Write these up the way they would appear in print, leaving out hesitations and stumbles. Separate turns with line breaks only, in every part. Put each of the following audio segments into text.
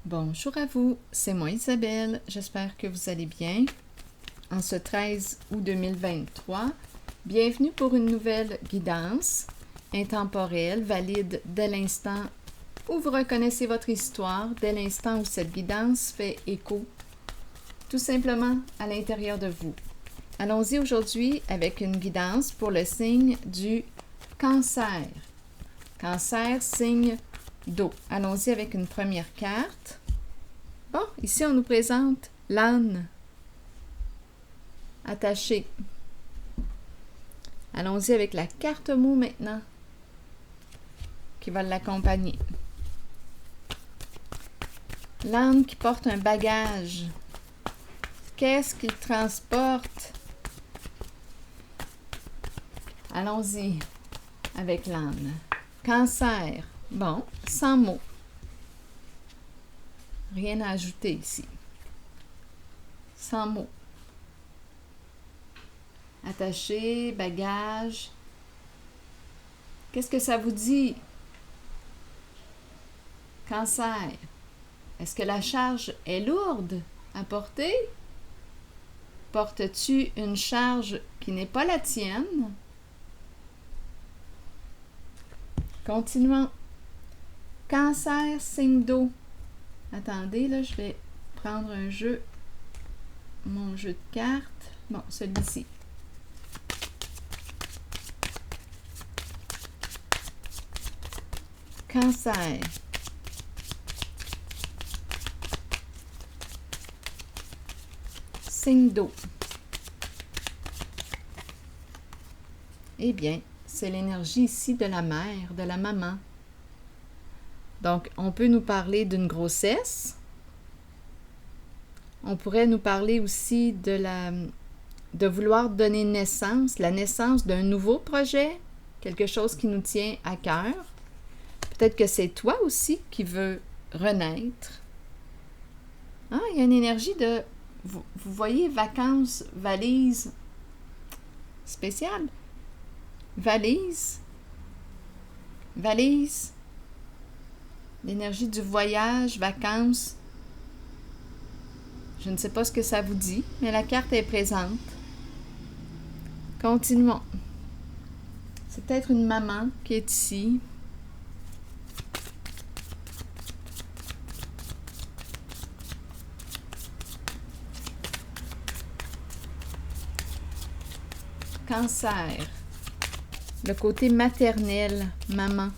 Bonjour à vous, c'est moi Isabelle, j'espère que vous allez bien. En ce 13 août 2023, bienvenue pour une nouvelle guidance intemporelle, valide dès l'instant où vous reconnaissez votre histoire, dès l'instant où cette guidance fait écho, tout simplement à l'intérieur de vous. Allons-y aujourd'hui avec une guidance pour le signe du Cancer. Cancer, signe d'eau. Allons-y avec une première carte. Bon, ici on nous présente l'âne attaché. Allons-y avec la carte mot maintenant qui va l'accompagner. L'âne qui porte un bagage. Qu'est-ce qu'il transporte? Allons-y avec l'âne. Cancer. Bon, sans mots. Rien à ajouter ici. Sans mots. Attaché, bagage. Qu'est-ce que ça vous dit? Cancer. Est-ce que la charge est lourde à porter? Portes-tu une charge qui n'est pas la tienne? Continuons. Cancer, signe d'eau. Attendez, là, je vais prendre mon jeu de cartes. Bon, celui-ci. Cancer. Signe d'eau. Eh bien, c'est l'énergie ici de la mère, de la maman. Donc, on peut nous parler d'une grossesse. On pourrait nous parler aussi de vouloir donner naissance, la naissance d'un nouveau projet, quelque chose qui nous tient à cœur. Peut-être que c'est toi aussi qui veux renaître. Ah, il y a une énergie de, vous voyez, vacances, valise, spéciale. Valise. L'énergie du voyage, vacances. Je ne sais pas ce que ça vous dit, mais la carte est présente. Continuons. C'est peut-être une maman qui est ici. Cancer. Le côté maternel, maman.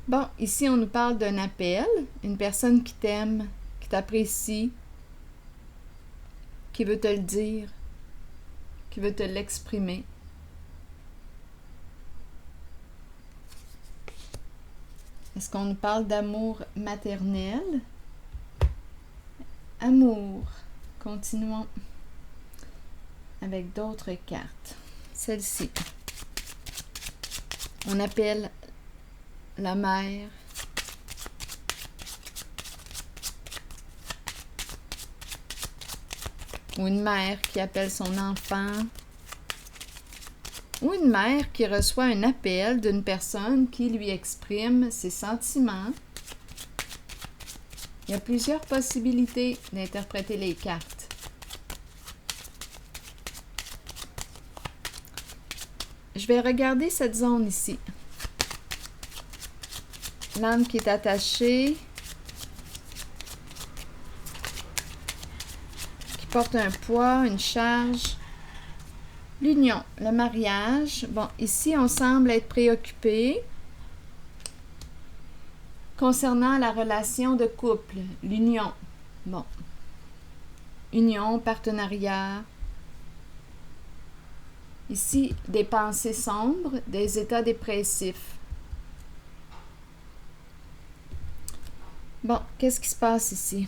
Bon, ici, on nous parle d'un appel, une personne qui t'aime, qui t'apprécie, qui veut te le dire, qui veut te l'exprimer. Est-ce qu'on nous parle d'amour maternel? Amour. Continuons avec d'autres cartes. Celle-ci. On appelle la mère. Ou une mère qui appelle son enfant. Ou une mère qui reçoit un appel d'une personne qui lui exprime ses sentiments. Il y a plusieurs possibilités d'interpréter les cartes. Je vais regarder cette zone ici. L'âme qui est attachée, qui porte un poids, une charge. L'union, le mariage. Bon, ici, on semble être préoccupé concernant la relation de couple, l'union. Bon. Union, partenariat. Ici, des pensées sombres, des états dépressifs. Bon, qu'est-ce qui se passe ici?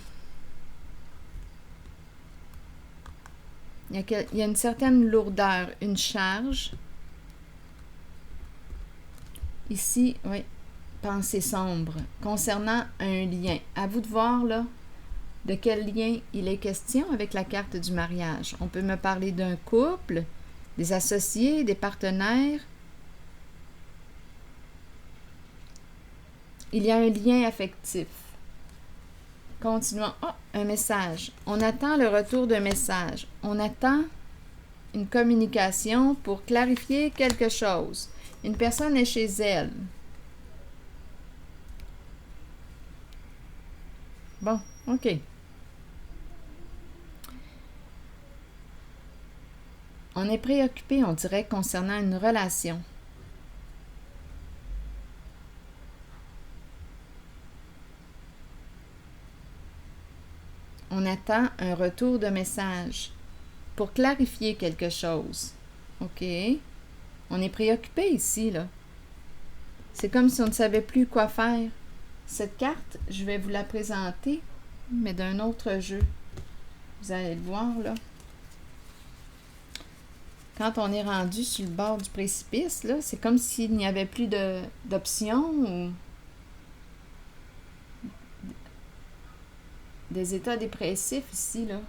Il y a une certaine lourdeur, une charge. Ici, oui, pensée sombre. Concernant un lien. À vous de voir, là, de quel lien il est question avec la carte du mariage. On peut me parler d'un couple, des associés, des partenaires. Il y a un lien affectif. Continuons. Oh, un message. On attend le retour d'un message. On attend une communication pour clarifier quelque chose. Une personne est chez elle. Bon, OK. On est préoccupé, on dirait, concernant une relation. On attend un retour de message pour clarifier quelque chose. OK? On est préoccupé ici, là. C'est comme si on ne savait plus quoi faire. Cette carte, je vais vous la présenter, mais d'un autre jeu. Vous allez le voir, là. Quand on est rendu sur le bord du précipice, là, c'est comme s'il n'y avait plus d'options ou des états dépressifs ici, là.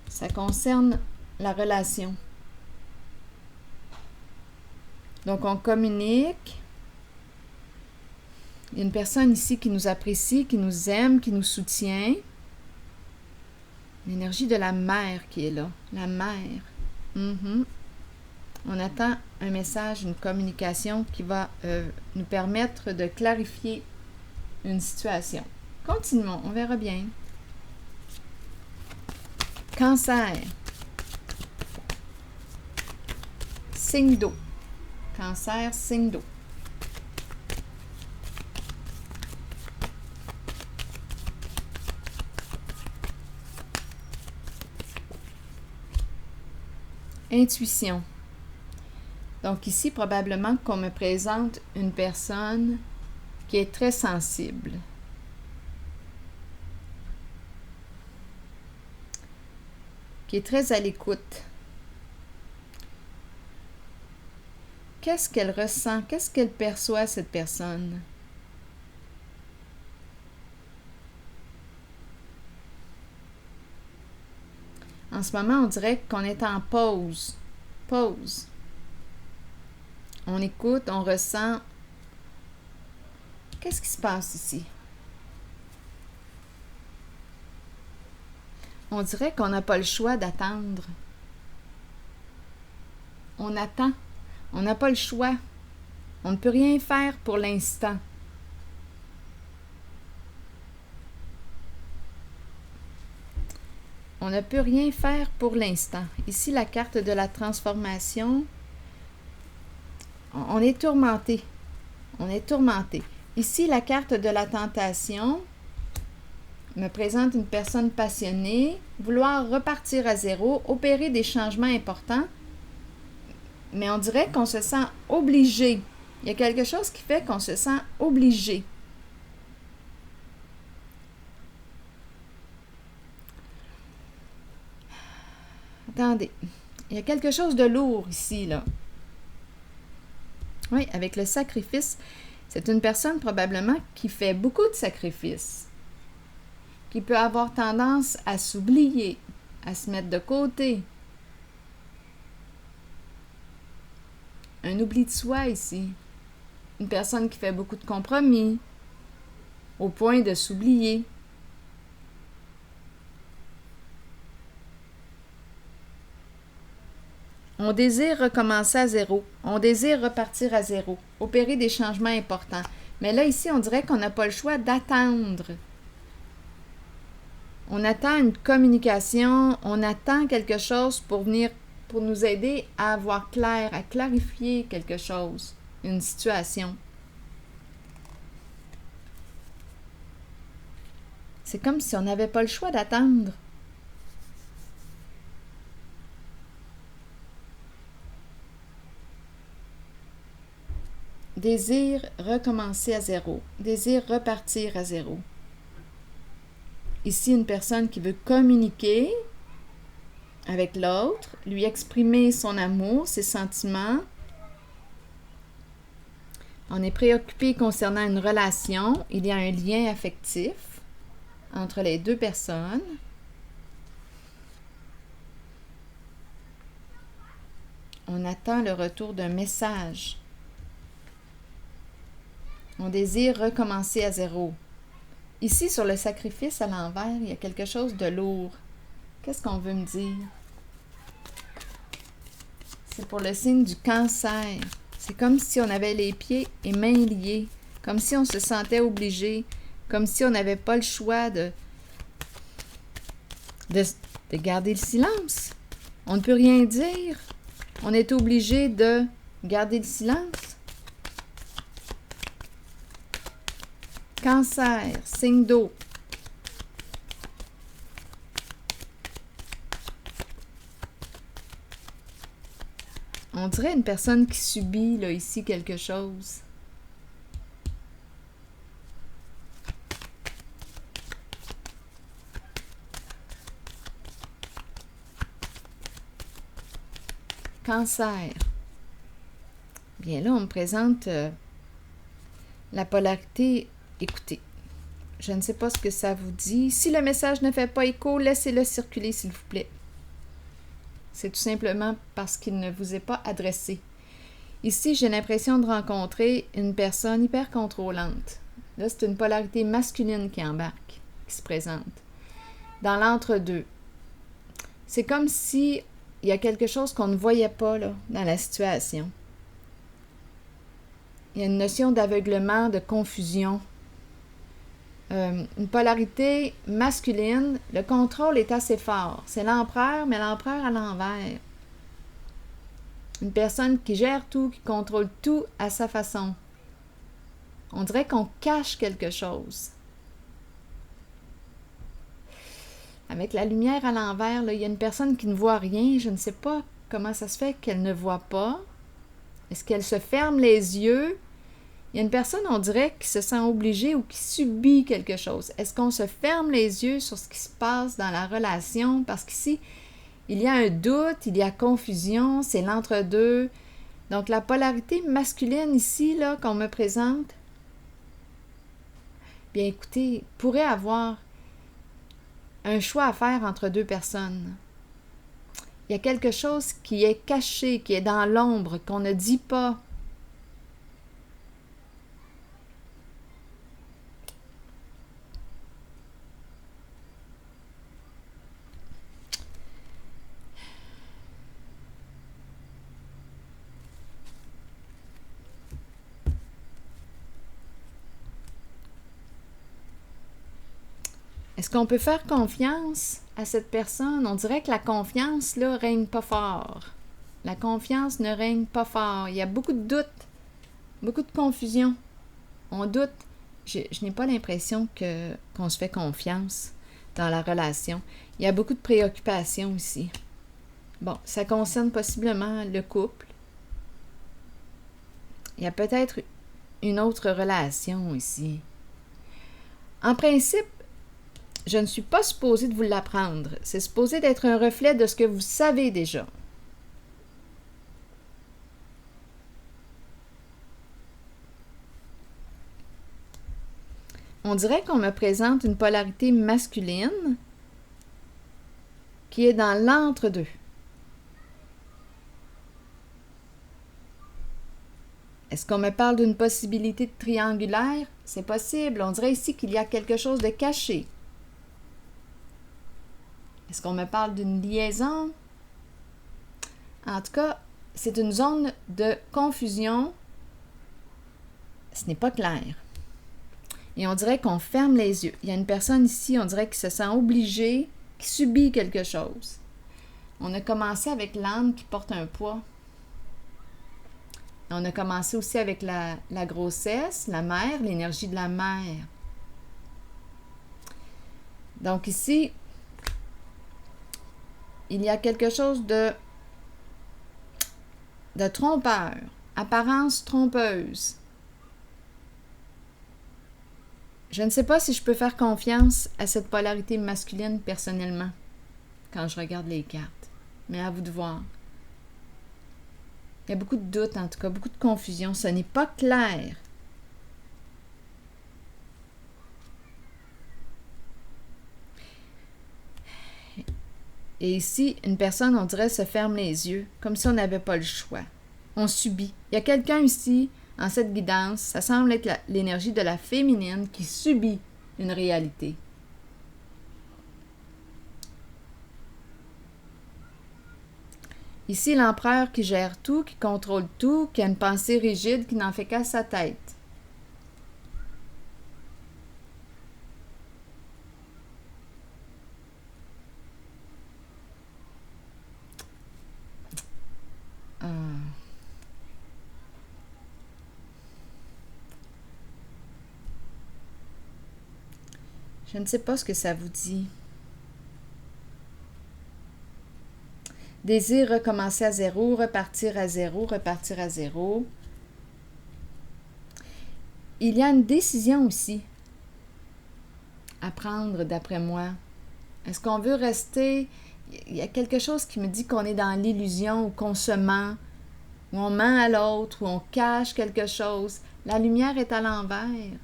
Ça concerne la relation. Donc, on communique. Il y a une personne ici qui nous apprécie, qui nous aime, qui nous soutient. L'énergie de la mère qui est là. La mère. On attend un message, une communication qui va nous permettre de clarifier une situation. Continuons, on verra bien. Cancer. Signe d'eau. Cancer, signe d'eau. Intuition. Donc ici, probablement qu'on me présente une personne qui est très sensible. Qui est très à l'écoute. Qu'est-ce qu'elle ressent? Qu'est-ce qu'elle perçoit, cette personne? En ce moment, on dirait qu'on est en pause. Pause. On écoute, on ressent. Qu'est-ce qui se passe ici? On dirait qu'on n'a pas le choix d'attendre. On attend. On n'a pas le choix. On ne peut rien faire pour l'instant. On ne peut rien faire pour l'instant. Ici, la carte de la transformation. On est tourmenté. On est tourmenté. Ici, la carte de la tentation me présente une personne passionnée, vouloir repartir à zéro, opérer des changements importants, mais on dirait qu'on se sent obligé. Il y a quelque chose qui fait qu'on se sent obligé. Attendez, il y a quelque chose de lourd ici, là. Oui, avec le sacrifice, c'est une personne probablement qui fait beaucoup de sacrifices, qui peut avoir tendance à s'oublier, à se mettre de côté. Un oubli de soi ici. Une personne qui fait beaucoup de compromis, au point de s'oublier. On désire recommencer à zéro. On désire repartir à zéro. Opérer des changements importants. Mais là, ici, on dirait qu'on n'a pas le choix d'attendre. On attend une communication. On attend quelque chose pour nous aider à avoir clair, à clarifier quelque chose, une situation. C'est comme si on n'avait pas le choix d'attendre. Désir recommencer à zéro. Désir repartir à zéro. Ici, une personne qui veut communiquer avec l'autre, lui exprimer son amour, ses sentiments. On est préoccupé concernant une relation. Il y a un lien affectif entre les deux personnes. On attend le retour d'un message. On désire recommencer à zéro. Ici, sur le sacrifice à l'envers, il y a quelque chose de lourd. Qu'est-ce qu'on veut me dire? C'est pour le signe du Cancer. C'est comme si on avait les pieds et mains liés, comme si on se sentait obligé, comme si on n'avait pas le choix de garder le silence. On ne peut rien dire. On est obligé de garder le silence. Cancer, signe d'eau. On dirait une personne qui subit, là, ici, quelque chose. Cancer. Bien là, on me présente la polarité. Écoutez, je ne sais pas ce que ça vous dit. Si le message ne fait pas écho, laissez-le circuler, s'il vous plaît. C'est tout simplement parce qu'il ne vous est pas adressé. Ici, j'ai l'impression de rencontrer une personne hyper contrôlante. Là, c'est une polarité masculine qui embarque, qui se présente. Dans l'entre-deux. C'est comme si il y a quelque chose qu'on ne voyait pas là, dans la situation. Il y a une notion d'aveuglement, de confusion. Une polarité masculine, le contrôle est assez fort. C'est l'empereur, mais l'empereur à l'envers. Une personne qui gère tout, qui contrôle tout à sa façon. On dirait qu'on cache quelque chose. Avec la lumière à l'envers, là, il y a une personne qui ne voit rien. Je ne sais pas comment ça se fait qu'elle ne voit pas. Est-ce qu'elle se ferme les yeux? Il y a une personne, on dirait, qui se sent obligée ou qui subit quelque chose. Est-ce qu'on se ferme les yeux sur ce qui se passe dans la relation? Parce qu'ici, il y a un doute, il y a confusion, c'est l'entre-deux. Donc, la polarité masculine ici, là, qu'on me présente, bien écoutez, pourrait avoir un choix à faire entre deux personnes. Il y a quelque chose qui est caché, qui est dans l'ombre, qu'on ne dit pas. Est-ce qu'on peut faire confiance à cette personne? On dirait que la confiance, là, règne pas fort. La confiance ne règne pas fort. Il y a beaucoup de doutes, beaucoup de confusion. On doute. Je n'ai pas l'impression qu'on se fait confiance dans la relation. Il y a beaucoup de préoccupations ici. Bon, ça concerne possiblement le couple. Il y a peut-être une autre relation ici. En principe, je ne suis pas supposée de vous l'apprendre. C'est supposé d'être un reflet de ce que vous savez déjà. On dirait qu'on me présente une polarité masculine qui est dans l'entre-deux. Est-ce qu'on me parle d'une possibilité de triangulaire? C'est possible. On dirait ici qu'il y a quelque chose de caché. Est-ce qu'on me parle d'une liaison? En tout cas, c'est une zone de confusion. Ce n'est pas clair. Et on dirait qu'on ferme les yeux. Il y a une personne ici, on dirait qui se sent obligée, qui subit quelque chose. On a commencé avec l'âne qui porte un poids. On a commencé aussi avec la grossesse, la mère, l'énergie de la mère. Donc ici, il y a quelque chose de trompeur, apparence trompeuse. Je ne sais pas si je peux faire confiance à cette polarité masculine personnellement, quand je regarde les cartes. Mais à vous de voir. Il y a beaucoup de doutes, en tout cas, beaucoup de confusion. Ce n'est pas clair. Et ici, une personne, on dirait, se ferme les yeux, comme si on n'avait pas le choix. On subit. Il y a quelqu'un ici, en cette guidance, ça semble être l'énergie de la féminine qui subit une réalité. Ici, l'empereur qui gère tout, qui contrôle tout, qui a une pensée rigide, qui n'en fait qu'à sa tête. Je ne sais pas ce que ça vous dit. Désir recommencer à zéro, repartir à zéro, repartir à zéro. Il y a une décision aussi à prendre, d'après moi. Est-ce qu'on veut rester... Il y a quelque chose qui me dit qu'on est dans l'illusion ou qu'on se ment, ou on ment à l'autre, ou on cache quelque chose. La lumière est à l'envers.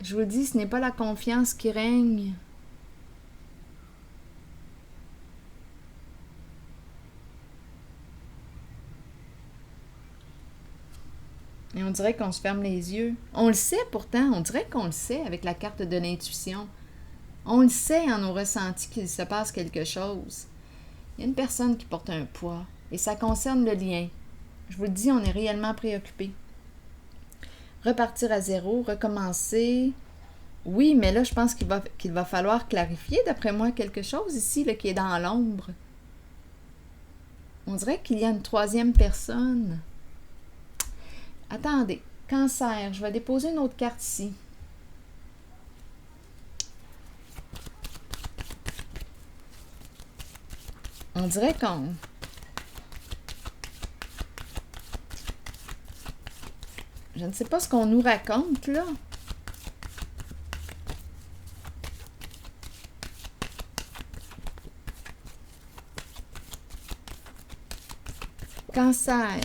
Je vous le dis, ce n'est pas la confiance qui règne. Et on dirait qu'on se ferme les yeux. On le sait pourtant, on dirait qu'on le sait avec la carte de l'intuition. On le sait en nos ressentis qu'il se passe quelque chose. Il y a une personne qui porte un poids et ça concerne le lien. Je vous le dis, on est réellement préoccupé. Repartir à zéro, recommencer. Oui, mais là, je pense qu'il va falloir clarifier, d'après moi, quelque chose ici là, qui est dans l'ombre. On dirait qu'il y a une troisième personne. Attendez, Cancer, je vais déposer une autre carte ici. On dirait qu'on... Je ne sais pas ce qu'on nous raconte, là. Cancer.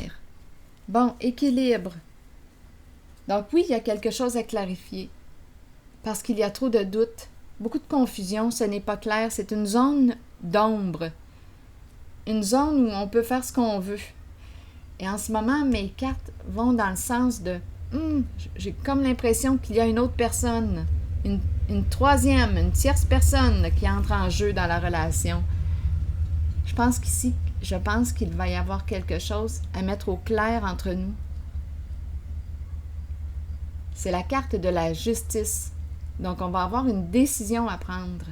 Bon, équilibre. Donc oui, il y a quelque chose à clarifier. Parce qu'il y a trop de doutes, beaucoup de confusion, ce n'est pas clair. C'est une zone d'ombre. Une zone où on peut faire ce qu'on veut. Et en ce moment, mes cartes vont dans le sens de j'ai comme l'impression qu'il y a une autre personne, une troisième, une tierce personne qui entre en jeu dans la relation. Je pense qu'il va y avoir quelque chose à mettre au clair entre nous. C'est la carte de la justice. Donc, on va avoir une décision à prendre.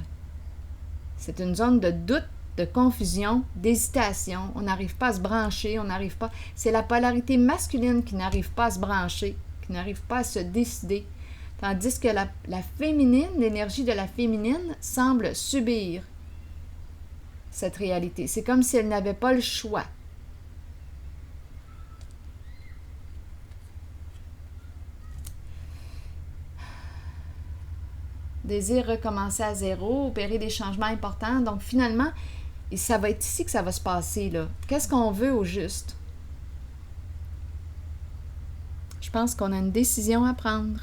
C'est une zone de doute, de confusion, d'hésitation. On n'arrive pas à se brancher, on n'arrive pas... C'est la polarité masculine qui n'arrive pas à se brancher, qui n'arrive pas à se décider. Tandis que la féminine, l'énergie de la féminine semble subir cette réalité. C'est comme si elle n'avait pas le choix. Désir recommencer à zéro, opérer des changements importants. Donc finalement, et ça va être ici que ça va se passer, là. Qu'est-ce qu'on veut au juste? Je pense qu'on a une décision à prendre.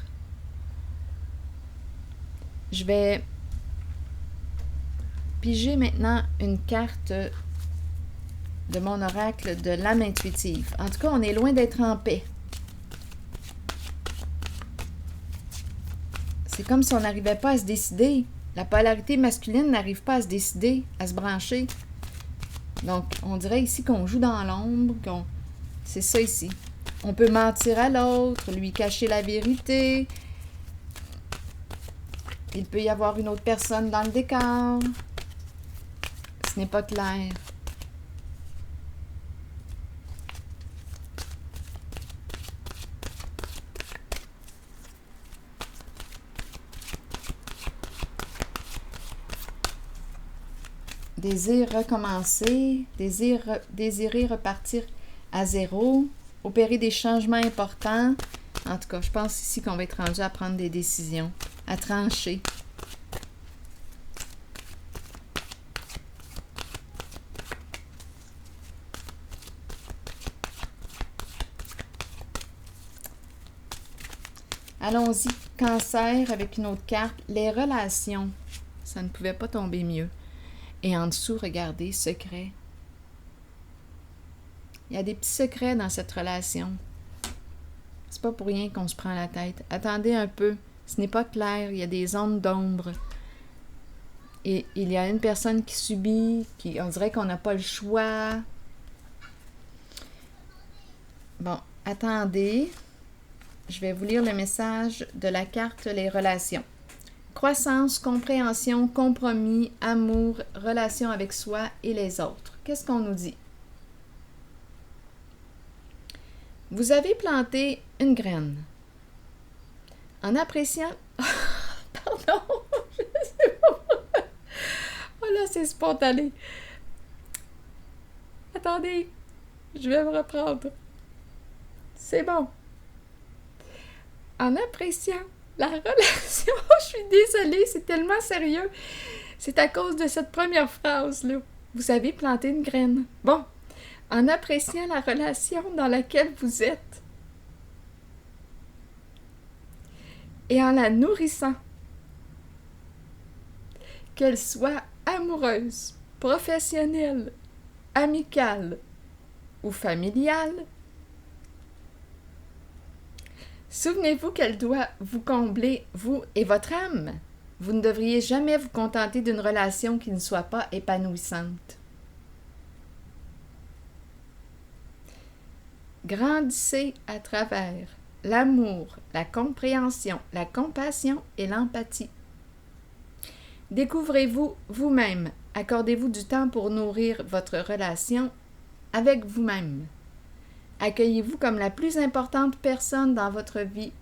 Je vais piger maintenant une carte de mon oracle de l'âme intuitive. En tout cas, on est loin d'être en paix. C'est comme si on n'arrivait pas à se décider. La polarité masculine n'arrive pas à se décider, à se brancher. Donc, on dirait ici qu'on joue dans l'ombre, c'est ça ici. On peut mentir à l'autre, lui cacher la vérité. Il peut y avoir une autre personne dans le décor. Ce n'est pas clair. Désir recommencer, désirer repartir à zéro, opérer des changements importants. En tout cas, je pense ici qu'on va être rendu à prendre des décisions, à trancher. Allons-y, Cancer, avec une autre carte. Les relations, ça ne pouvait pas tomber mieux. Et en dessous, regardez, secret. Il y a des petits secrets dans cette relation. C'est pas pour rien qu'on se prend la tête. Attendez un peu. Ce n'est pas clair. Il y a des zones d'ombre. Et il y a une personne qui subit, on dirait qu'on n'a pas le choix. Bon, attendez. Je vais vous lire le message de la carte Les relations. Croissance, compréhension, compromis, amour, relation avec soi et les autres. Qu'est-ce qu'on nous dit? Vous avez planté une graine. En appréciant... Pardon, je sais pas. Oh là, c'est spontané. Attendez, je vais me reprendre. C'est bon. En appréciant la relation... Je suis désolée, c'est tellement sérieux. C'est à cause de cette première phrase-là. Vous avez planté une graine. Bon. En appréciant la relation dans laquelle vous êtes et en la nourrissant, qu'elle soit amoureuse, professionnelle, amicale ou familiale, souvenez-vous qu'elle doit vous combler, vous et votre âme. Vous ne devriez jamais vous contenter d'une relation qui ne soit pas épanouissante. Grandissez à travers l'amour, la compréhension, la compassion et l'empathie. Découvrez-vous vous-même. Accordez-vous du temps pour nourrir votre relation avec vous-même. Accueillez-vous comme la plus importante personne dans votre vie.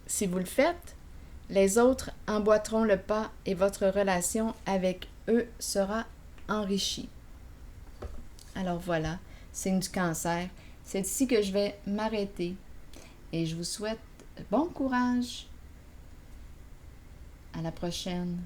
Si vous le faites, les autres emboîteront le pas et votre relation avec eux sera enrichie. Alors voilà, signe du cancer. C'est ici que je vais m'arrêter. Et je vous souhaite bon courage. À la prochaine.